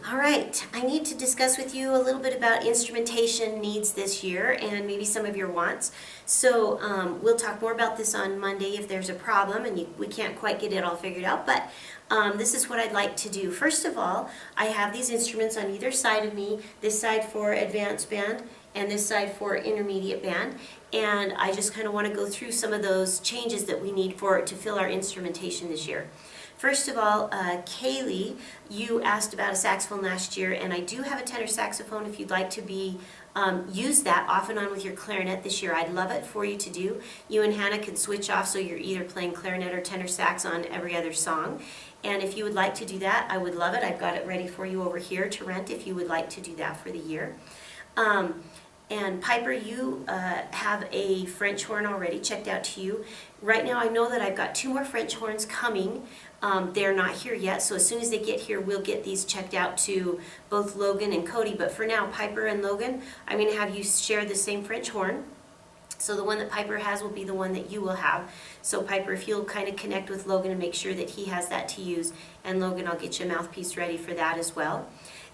All right, I need to discuss with you a little bit about instrumentation needs this year and maybe some of your wants. So we'll talk more about this on Monday if there's a problem and we can't quite get it all figured out, but this is what I'd like to do. First of all, I have these instruments on either side of me, this side for advanced band and this side for intermediate band, and I just kind of want to go through some of those changes that we need to fill our instrumentation this year. First of all, Kaylee, you asked about a saxophone last year, and I do have a tenor saxophone if you'd like to use that off and on with your clarinet this year. I'd love it for you to do. You and Hannah can switch off so you're either playing clarinet or tenor sax on every other song. And if you would like to do that, I would love it. I've got it ready for you over here to rent if you would like to do that for the year. And Piper, you have a French horn already checked out to you. Right now I know that I've got 2 more French horns coming. They're not here yet, so as soon as they get here, we'll get these checked out to both Logan and Cody. But for now, Piper and Logan, I'm going to have you share the same French horn. So the one that Piper has will be the one that you will have. So Piper, if you'll kind of connect with Logan and make sure that he has that to use, and Logan, I'll get you a mouthpiece ready for that as well.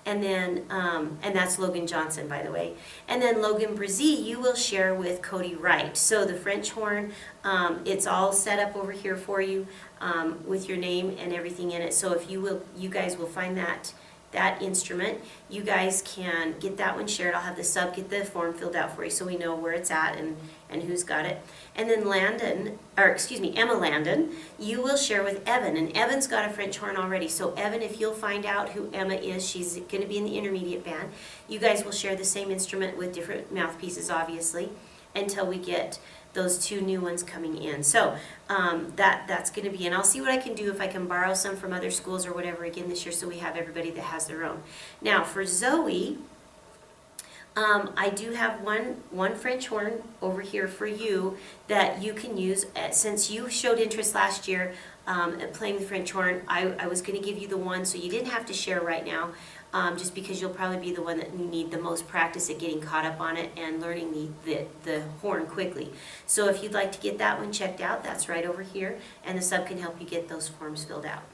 And then, and that's Logan Johnson, by the way. And then Logan Brzee, you will share with Cody Wright. So the French horn, it's all set up over here for you with your name and everything in it. So if you guys will find that instrument, you guys can get that one shared. I'll have the sub get the form filled out for you so we know where it's at and who's got it. And then Emma Landon, you will share with Evan, and Evan's got a French horn already. So Evan, if you'll find out who Emma is, she's going to be in the intermediate band. You guys will share the same instrument with different mouthpieces, obviously, until we get those 2 new ones coming in. So that's going to be, and I'll see what I can do if I can borrow some from other schools or whatever again this year so we have everybody that has their own. Now for Zoe, I do have one French horn over here for you that you can use. Since you showed interest last year at playing the French horn, I was going to give you the one so you didn't have to share right now, just because you'll probably be the one that you need the most practice at getting caught up on it and learning the horn quickly. So if you'd like to get that one checked out, that's right over here, and the sub can help you get those forms filled out.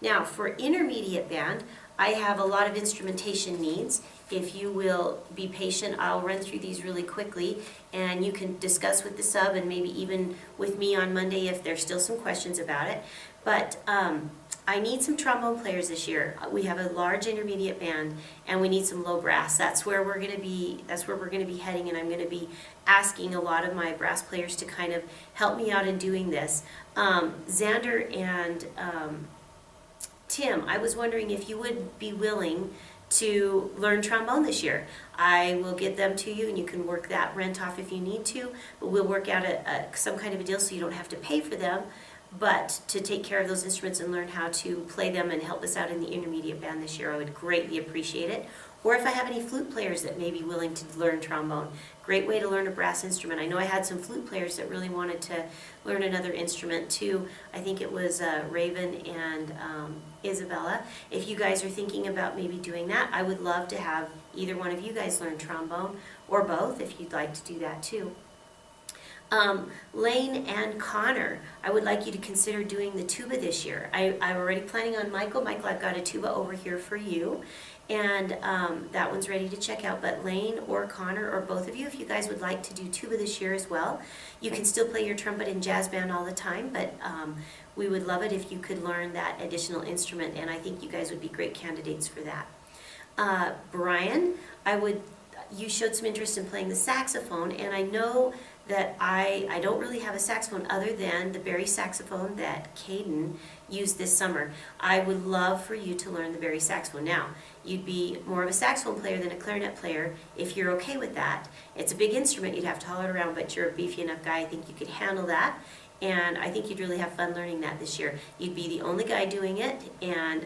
Now for intermediate band, I have a lot of instrumentation needs. If you will be patient, I'll run through these really quickly, and you can discuss with the sub and maybe even with me on Monday if there's still some questions about it. But I need some trombone players this year. We have a large intermediate band, and we need some low brass. That's where we're going to be. That's where we're going to be heading, and I'm going to be asking a lot of my brass players to kind of help me out in doing this. Xander and Tim, I was wondering if you would be willing to learn trombone this year. I will get them to you and you can work that rent off if you need to, but we'll work out some kind of a deal so you don't have to pay for them, but to take care of those instruments and learn how to play them and help us out in the intermediate band this year, I would greatly appreciate it. Or if I have any flute players that may be willing to learn trombone, great way to learn a brass instrument. I know I had some flute players that really wanted to learn another instrument too. I think it was Raven and Isabella. If you guys are thinking about maybe doing that, I would love to have either one of you guys learn trombone, or both if you'd like to do that too. Lane and Connor, I would like you to consider doing the tuba this year. I'm already planning on Michael. Michael, I've got a tuba over here for you, and that one's ready to check out. But Lane or Connor or both of you, if you guys would like to do tuba this year as well, you can still play your trumpet in jazz band all the time, but we would love it if you could learn that additional instrument, and I think you guys would be great candidates for that. Brian, you showed some interest in playing the saxophone, and I know that I don't really have a saxophone other than the Barry saxophone that Caden used this summer. I would love for you to learn the Barry saxophone. Now, you'd be more of a saxophone player than a clarinet player if you're okay with that. It's a big instrument, you'd have to haul it around, but you're a beefy enough guy, I think you could handle that. And I think you'd really have fun learning that this year. You'd be the only guy doing it, and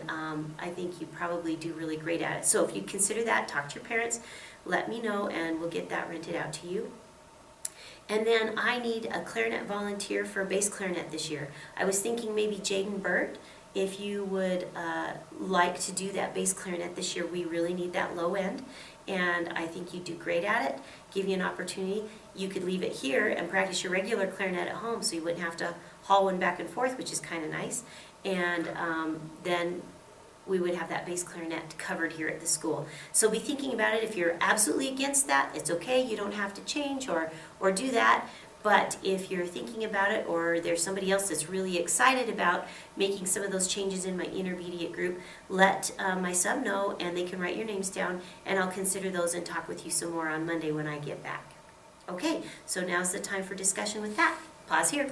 I think you'd probably do really great at it. So if you consider that, talk to your parents, let me know, and we'll get that rented out to you. And then I need a clarinet volunteer for bass clarinet this year. I was thinking maybe Jaden Burt, if you would like to do that bass clarinet this year. We really need that low end, and I think you'd do great at it. Give you an opportunity. You could leave it here and practice your regular clarinet at home, so you wouldn't have to haul one back and forth, which is kind of nice. And then we would have that bass clarinet covered here at the school. So be thinking about it. If you're absolutely against that, it's okay. You don't have to change or do that. But if you're thinking about it, or there's somebody else that's really excited about making some of those changes in my intermediate group, let my sub know, and they can write your names down, and I'll consider those and talk with you some more on Monday when I get back. Okay, so now's the time for discussion with that. Pause here.